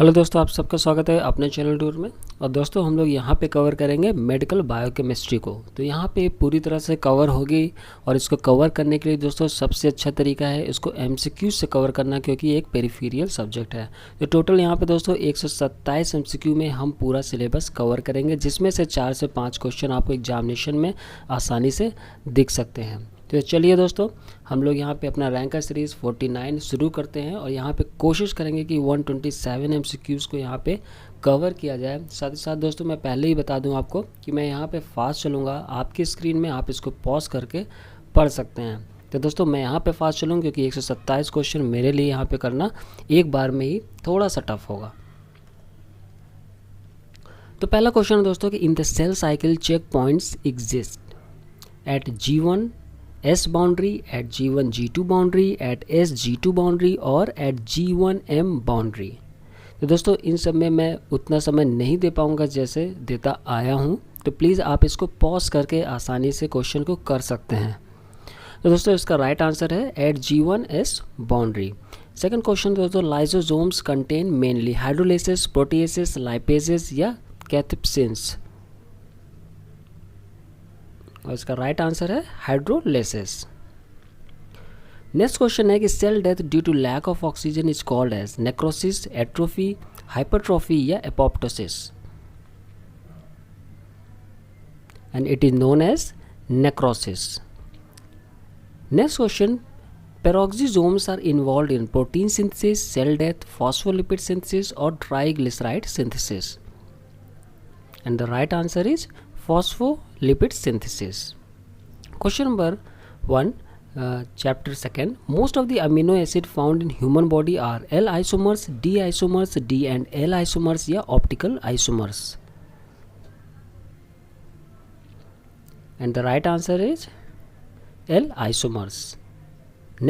Hello दोस्तों, आप सबका स्वागत है अपने चैनल टूर में। और दोस्तों हम लोग यहाँ पे कवर करेंगे मेडिकल बायोकेमिस्ट्री को। तो यहाँ पे पूरी तरह से कवर होगी और इसको कवर करने के लिए दोस्तों सबसे अच्छा तरीका है इसको एमसीक्यू से कवर करना, क्योंकि ये एक पेरिफेरियल सब्जेक्ट है। तो टोटल यहाँ पे दोस्तों 127 एमसीक्यू में हम पूरा सिलेबस कवर करेंगे, जिसमें से 4 से 5 क्वेश्चन आपको एग्जामिनेशन में आसानी से दिख सकते हैं। तो चलिए दोस्तों, हम लोग यहाँ पे अपना रैंकर सीरीज़ 49 शुरू करते हैं और यहाँ पे कोशिश करेंगे कि 127 एमसीक्यूज़ को यहाँ पे कवर किया जाए। साथ ही साथ दोस्तों मैं पहले ही बता दूँ आपको कि मैं यहाँ पे फास्ट चलूँगा, आपकी स्क्रीन में आप इसको पॉज करके पढ़ सकते हैं। तो दोस्तों मैं यहाँ पे फास्ट चलूँगा क्योंकि 127 क्वेश्चन मेरे लिए यहाँ पे करना एक बार में ही थोड़ा सा टफ होगा। तो पहला क्वेश्चन है दोस्तों कि in the cell cycle check points exist at G1 S boundary, at G1 G2 boundary, at S G2 boundary और at G1 M boundary। तो दोस्तों इन सब में मैं उतना समय नहीं दे पाऊँगा जैसे देता आया हूँ, तो प्लीज़ आप इसको पॉज करके आसानी से क्वेश्चन को कर सकते हैं। तो दोस्तों इसका राइट आंसर है at G1 S boundary। Second question दोस्तों, lysosomes contain mainly hydrolases, proteases, lipases या कैथेप्सिन्स। और इसका राइट आंसर है हाइड्रोलेसिस। नेक्स्ट क्वेश्चन है कि cell death due to lack of oxygen is called as necrosis, atrophy, hypertrophy या apoptosis. And it is known as necrosis. Next question, peroxisomes are involve in protein synthesis, cell death, phospholipid synthesis और triglyceride synthesis. And the right answer is phospholipid synthesis. Question number 1, chapter 2. Most of the amino acid found in human body are L isomers, D isomers, D and L isomers या optical isomers. And the right answer is L isomers.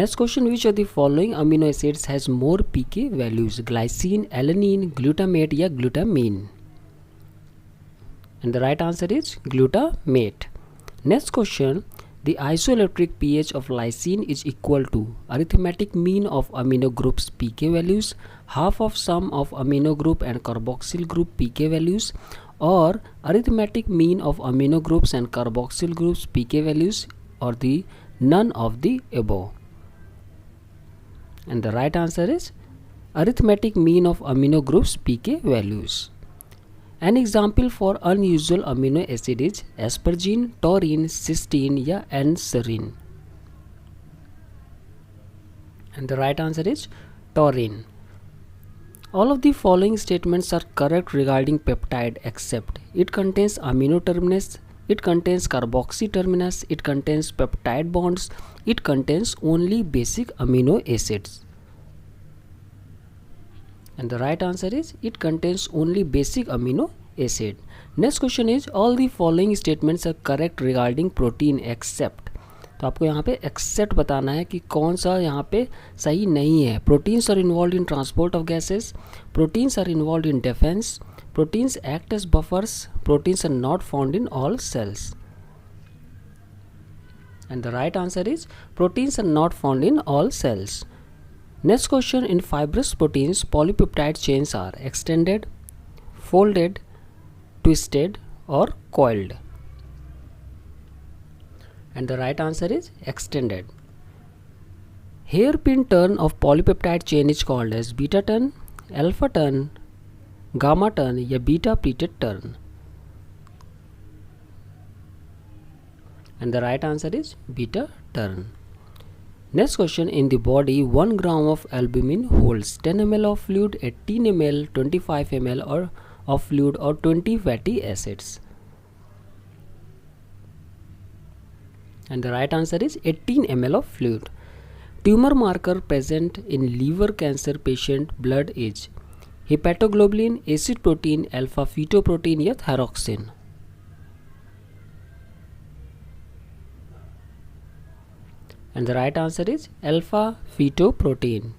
Next question, which of the following amino acids has more pK values? Glycine, alanine, glutamate या glutamine. And the right answer is glutamate. Next question, the isoelectric pH of lysine is equal to arithmetic mean of amino groups pK values, half of sum of amino group and carboxyl group pK values, or arithmetic mean of amino groups and carboxyl groups pK values, or the none of the above. And the right answer is arithmetic mean of amino groups pK values. An example for unusual amino acid is aspargine, taurine, cysteine या anserine. And the right answer is taurine. All of the following statements are correct regarding peptide except it contains amino terminus, it contains carboxy terminus, it contains peptide bonds, it contains only basic amino acids. And the right answer is it contains only basic amino acid. Next question is all the following statements are correct regarding protein except. तो आपको यहाँ पे accept बताना है कि कौन सा यहाँ पे सही नहीं है। Proteins are involve in transport of gases, proteins are involve in defence, proteins act as buffers, proteins are not found in all cells. And the right answer is proteins are not found in all cells. Next question, in fibrous proteins polypeptide chains are extended, folded, twisted or coiled. And the right answer is extended. Hairpin turn of polypeptide chain is called as beta turn, alpha turn, gamma turn या beta pleated turn. And the right answer is beta turn. Next question, in the body 1 gram of albumin holds 10 ml of fluid, 18 ml, 25 ml or of fluid or 20 fatty acids. And the right answer is 18 ml of fluid. Tumor marker present in liver cancer patient blood is hepatoglobulin, acid protein, alpha fetoprotein या thyroxine. And the right answer is alpha fetoprotein.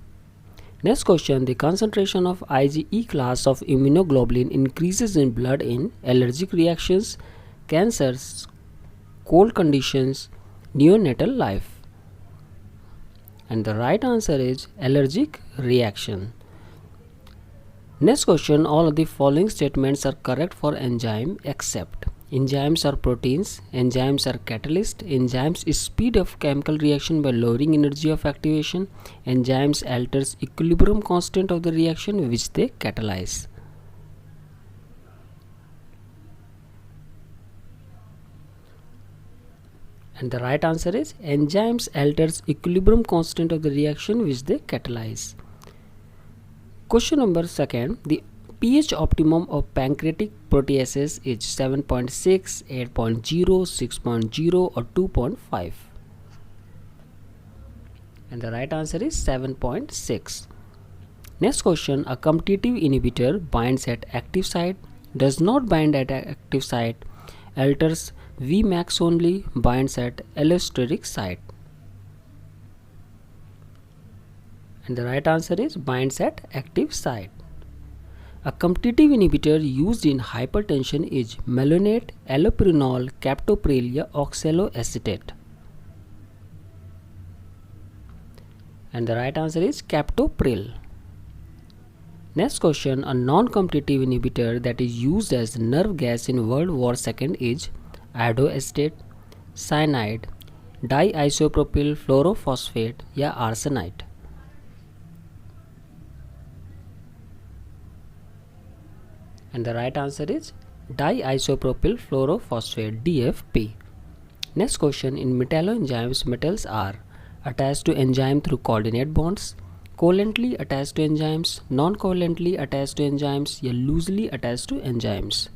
Next question, the concentration of IgE class of immunoglobulin increases in blood in allergic reactions, cancers, cold conditions, neonatal life. And the right answer is allergic reaction. Next question, all of the following statements are correct for enzyme except enzymes are proteins, enzymes are catalyst, enzymes speed of chemical reaction by lowering energy of activation, enzymes alters equilibrium constant of the reaction which they catalyze. And the right answer is enzymes alters equilibrium constant of the reaction which they catalyze. Question number second, the pH optimum of pancreatic proteases is 7.6, 8.0, 6.0 or 2.5. And the right answer is 7.6. Next question, a competitive inhibitor binds at active site, does not bind at active site, alters Vmax only, binds at allosteric site. And the right answer is binds at active site. A competitive inhibitor used in hypertension is malonate, allopurinol, captopril या oxaloacetate. And the right answer is captopril. Next question, a non-competitive inhibitor that is used as nerve gas in World War II is iodoacetate, cyanide, diisopropyl fluorophosphate या arsenite. And the right answer is diisopropyl fluorophosphate DFP. Next question, in metalloenzymes, metals are attached to enzyme through coordinate bonds, covalently attached to enzymes, non-covalently attached to enzymes या loosely attached to enzymes.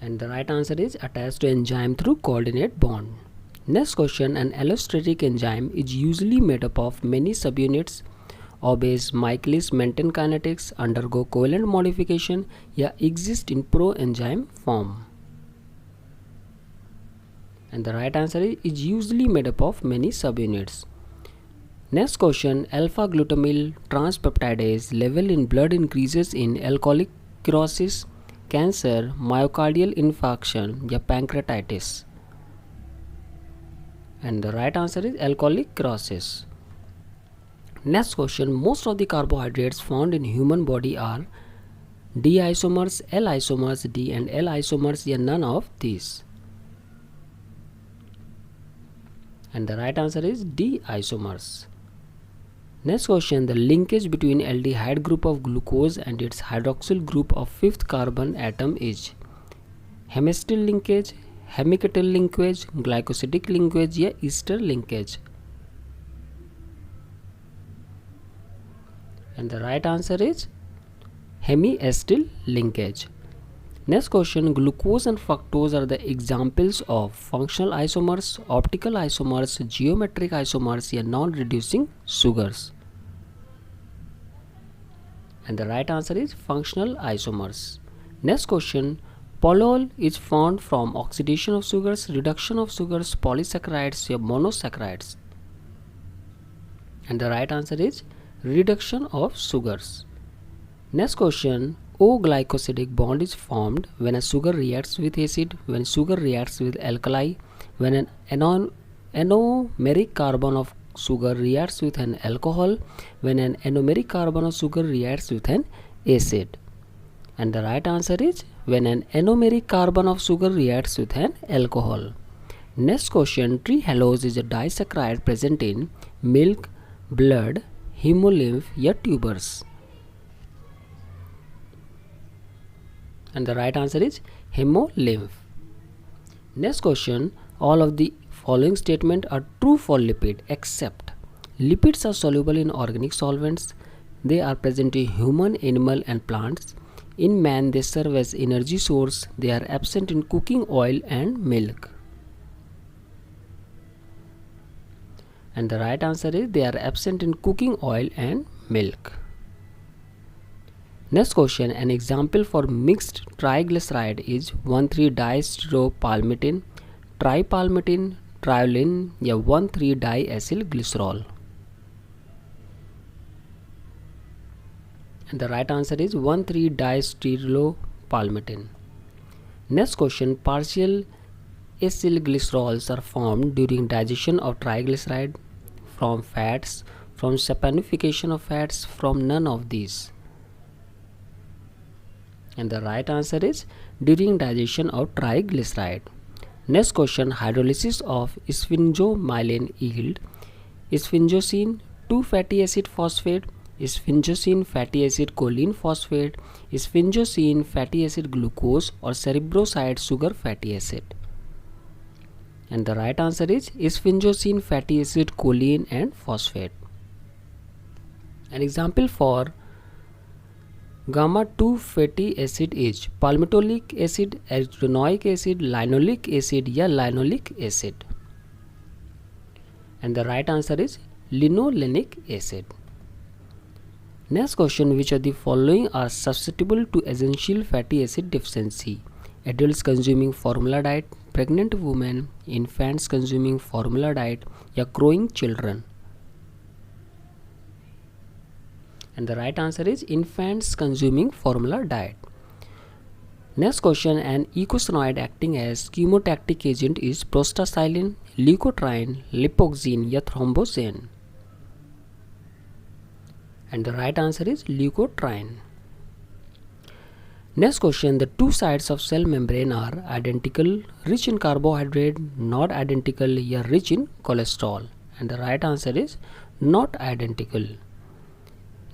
And the right answer is attached to enzyme through coordinate bond. Next question, an allostatic enzyme is usually made up of many subunits, obeys Michaelis-Menten kinetics, undergo covalent modification या exist in pro-enzyme form. And the right answer is usually made up of many subunits. Next question, alpha glutamyl transpeptidase level in blood increases in alcoholic cirrhosis, cancer, myocardial infarction या pancreatitis. And the right answer is alcoholic cirrhosis. Next question, most of the carbohydrates found in human body are D isomers, L isomers, D and L isomers या none of these. And the right answer is D isomers. Next question, the linkage between aldehyde group of glucose and its hydroxyl group of fifth carbon atom is hemiacetal linkage, hemiketal linkage, glycosidic linkage या ester linkage. And the right answer is hemiacetal linkage. Next question, glucose and fructose are the examples of functional isomers, optical isomers, geometric isomers या non-reducing sugars. And the right answer is functional isomers. Next question, polyol is formed from oxidation of sugars, reduction of sugars, polysaccharides या monosaccharides. And the right answer is reduction of sugars. Next question, O-glycosidic bond is formed when a sugar reacts with acid, when sugar reacts with alkali, when an anomeric carbon of sugar reacts with an alcohol, when an anomeric carbon of sugar reacts with an acid. And the right answer is when an anomeric carbon of sugar reacts with an alcohol. Next question, trehalose is a disaccharide present in milk, blood, hemolymph या tubers. And the right answer is hemolymph. Next question, all of the following statements are true for lipid except lipids are soluble in organic solvents, they are present in human, animal and plants, in man they serve as energy source, they are absent in cooking oil and milk. And the right answer is they are absent in cooking oil and milk. Next question, an example for mixed triglyceride is 1,3-disteropalmitin, tripalmitin, triolin या 1,3-diacylglycerol. And the right answer is 1,3-disteropalmitin. Next question, partial acylglycerols are formed during digestion of triglyceride from fats, from saponification of fats, from none of these. And the right answer is during digestion of triglyceride. Next question, hydrolysis of sphingomyelin yield sphingosine 2 fatty acid phosphate, sphingosine fatty acid choline phosphate, sphingosine fatty acid glucose, or cerebroside sugar fatty acid. And the right answer is sphingosine fatty acid choline and phosphate. An example for gamma 2 fatty acid is palmitoleic acid, arachidonic acid, linoleic acid या linoleic acid. And the right answer is linolenic acid. Next question, which of the following are susceptible to essential fatty acid deficiency? Adults consuming formula diet, pregnant women, infants consuming formula diet या growing children. And the right answer is infants consuming formula diet. Next question, an eicosanoid acting as chemotactic agent is prostacylin, leukotriene, lipoxin या thromboxane. And the right answer is leukotriene. Next question, the two sides of cell membrane are identical, rich in carbohydrate, not identical या rich in cholesterol. And the right answer is not identical.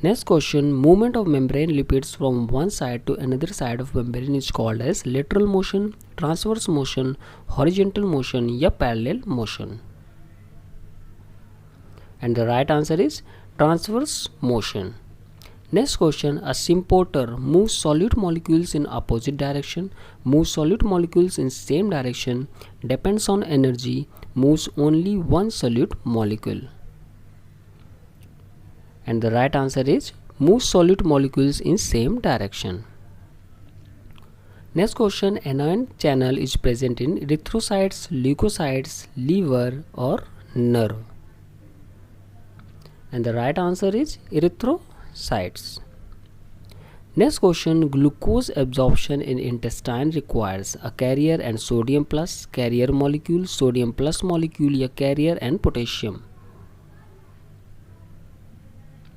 Next question, movement of membrane lipids from one side to another side of membrane is called as lateral motion, transverse motion, horizontal motion या parallel motion. And the right answer is transverse motion. Next question, a symporter moves solute molecules in opposite direction, moves solute molecules in same direction, depends on energy, moves only one solute molecule. And the right answer is move solute molecules in same direction. Next question, anion channel is present in erythrocytes, leukocytes, liver or nerve. And the right answer is erythrocytes. Next question, glucose absorption in intestine requires a carrier and sodium plus carrier molecule, sodium plus molecule या carrier and potassium.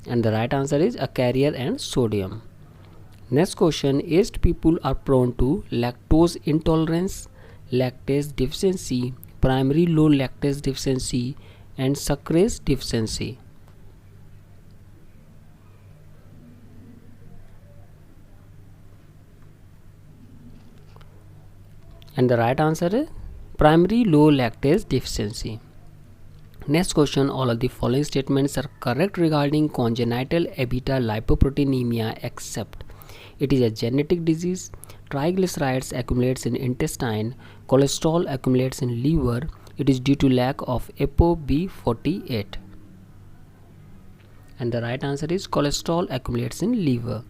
And the right answer is a carrier and sodium. Next question, aged people are prone to lactose intolerance, lactase deficiency, primary low lactase deficiency and sucrase deficiency. And the right answer is primary low lactase deficiency. Next question, all of the following statements are correct regarding congenital beta lipoproteinemia except it is a genetic disease, triglycerides accumulates in intestine, cholesterol accumulates in liver, it is due to lack of ApoB48. And the right answer is cholesterol accumulates in liver.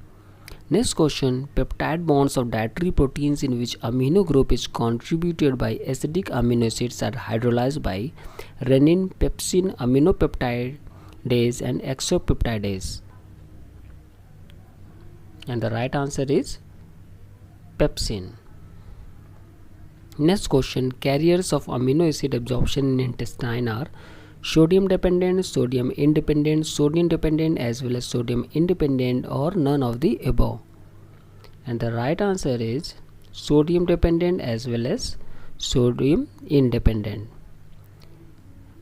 Next question, peptide bonds of dietary proteins in which amino group is contributed by acidic amino acids are hydrolyzed by renin, pepsin, aminopeptidase and exopeptidase. And the right answer is pepsin. Next question, carriers of amino acid absorption in intestine are sodium dependent, sodium independent, sodium dependent as well as sodium independent or none of the above. And the right answer is sodium dependent as well as sodium independent.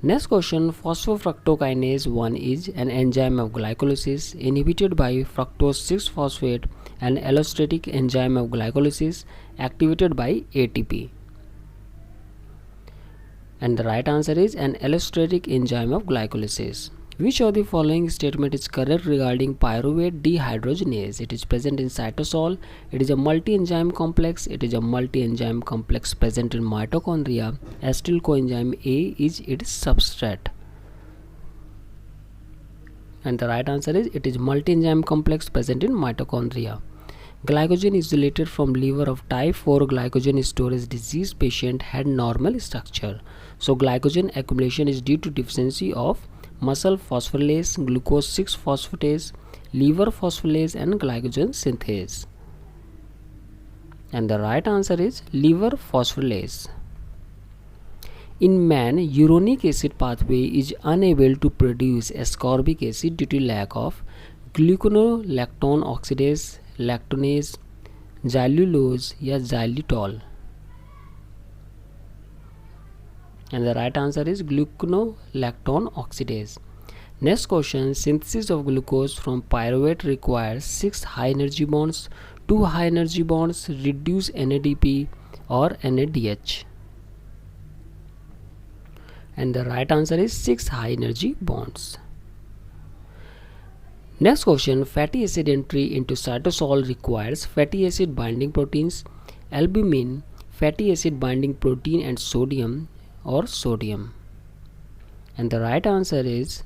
Next question, phosphofructokinase 1 is an enzyme of glycolysis inhibited by fructose 6-phosphate, an allostatic enzyme of glycolysis activated by ATP. And the right answer is an allostatic enzyme of glycolysis. Which of the following statement is correct regarding pyruvate dehydrogenase? It is present in cytosol. It is a multi-enzyme complex. It is a multi-enzyme complex present in mitochondria. Acetyl coenzyme A is its substrate. And the right answer is it is multi-enzyme complex present in mitochondria. Glycogen isolated from liver of type 4 glycogen storage disease patient had normal structure. So glycogen accumulation is due to deficiency of muscle phosphorylase, glucose 6-phosphatase, liver phosphorylase and glycogen synthase. And the right answer is liver phosphorylase. In man, uronic acid pathway is unable to produce ascorbic acid due to lack of gluconolactone oxidase, lactonase, xylulose या xylitol. And the right answer is gluconolactone oxidase. Next question, synthesis of glucose from pyruvate requires 6 high energy bonds, 2 high energy bonds, reduce NADP or NADH. And the right answer is 6 high energy bonds. Next question, fatty acid entry into cytosol requires fatty acid binding proteins, albumin, fatty acid binding protein and sodium or sodium. And the right answer is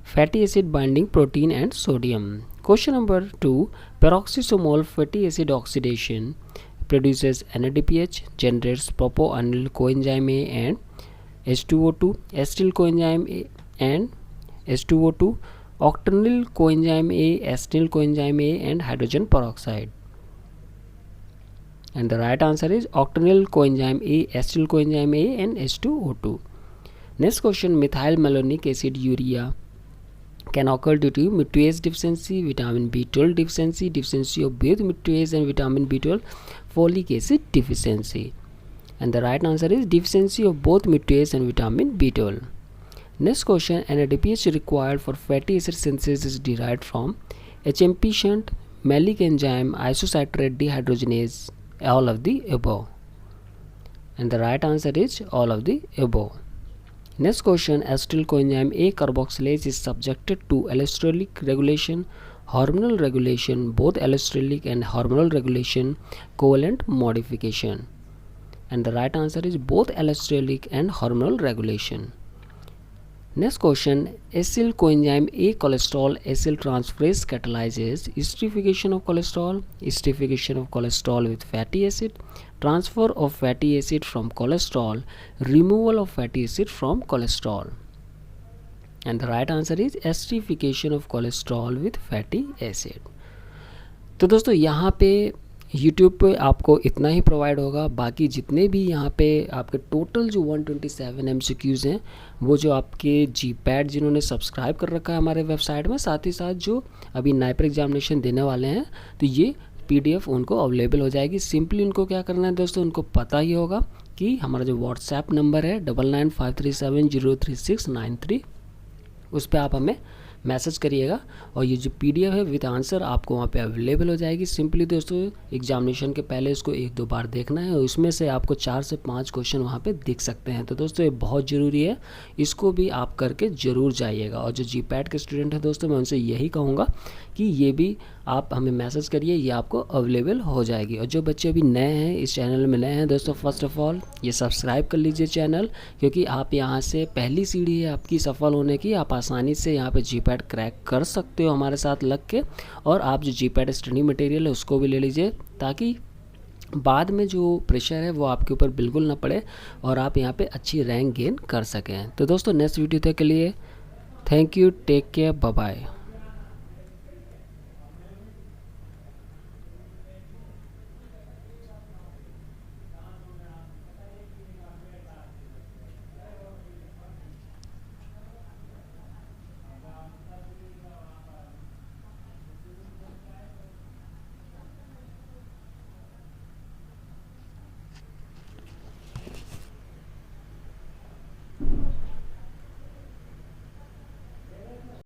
fatty acid binding protein and sodium. Question number 2, peroxisomol fatty acid oxidation produces NADPH, generates propo-aryl coenzyme A and H2O2, acetyl coenzyme A and H2O2, octanyl coenzyme A, acetyl coenzyme A and hydrogen peroxide. And the right answer is octanyl coenzyme A, acetyl coenzyme A and H2O2. Next question, methyl malonic acid urea can occur due to mitose deficiency, vitamin B12 deficiency, deficiency of both mitose and vitamin B12, folic acid deficiency. And the right answer is deficiency of both mitose and vitamin B12. Next question, NADPH required for fatty acid synthesis is derived from HMP shunt, malic enzyme, isocitrate dehydrogenase, all of the above. And the right answer is all of the above. Next question, acetyl coenzyme A carboxylase is subjected to allosteric regulation, hormonal regulation, both allosteric and hormonal regulation, covalent modification. And the right answer is both allosteric and hormonal regulation. Next question, acyl coenzyme A cholesterol acyl transferase catalyzes esterification of cholesterol with fatty acid, transfer of fatty acid from cholesterol, removal of fatty acid from cholesterol. And the right answer is esterification of cholesterol with fatty acid. तो दोस्तों यहाँ पे YouTube पे आपको इतना ही provide होगा, बाकी जितने भी यहाँ पे आपके टोटल जो 127 MCQs हैं वो जो आपके GPAT जिन्होंने सब्सक्राइब कर रखा है हमारे वेबसाइट में, साथ ही साथ जो अभी नाइपर एग्जामिनेशन देने वाले हैं तो ये PDF उनको अवेलेबल हो जाएगी। सिंपली उनको क्या करना है दोस्तों, उनको पता ही होगा कि हमारा जो व्हाट्सएप नंबर है 9953703693 उस पर आप हमें मैसेज करिएगा और ये जो PDF है विद आंसर आपको वहाँ पे अवेलेबल हो जाएगी। सिंपली दोस्तों एग्जामिनेशन के पहले इसको 1-2 बार देखना है और इसमें से आपको 4 से 5 क्वेश्चन वहाँ पे दिख सकते हैं। तो दोस्तों ये बहुत ज़रूरी है, इसको भी आप करके ज़रूर जाइएगा। और जो GPAT के स्टूडेंट हैं दोस्तों मैं उनसे यही कहूँगा कि ये भी आप हमें मैसेज करिए, ये आपको अवेलेबल हो जाएगी। और जो बच्चे अभी नए हैं इस चैनल में नए हैं दोस्तों, फर्स्ट ऑफ ऑल ये सब्सक्राइब कर लीजिए चैनल, क्योंकि आप यहाँ से पहली सीढ़ी है आपकी सफल होने की। आप आसानी से यहाँ पे GPAT क्रैक कर सकते हो हमारे साथ लग के, और आप जो GPAT स्टडी मटेरियल है उसको भी ले लीजिए ताकि बाद में जो प्रेशर है वो आपके ऊपर बिल्कुल ना पड़े और आप यहाँ पे अच्छी रैंक गेन कर सकें। तो दोस्तों नेक्स्ट वीडियो तक के लिए thank you, take care, bye bye.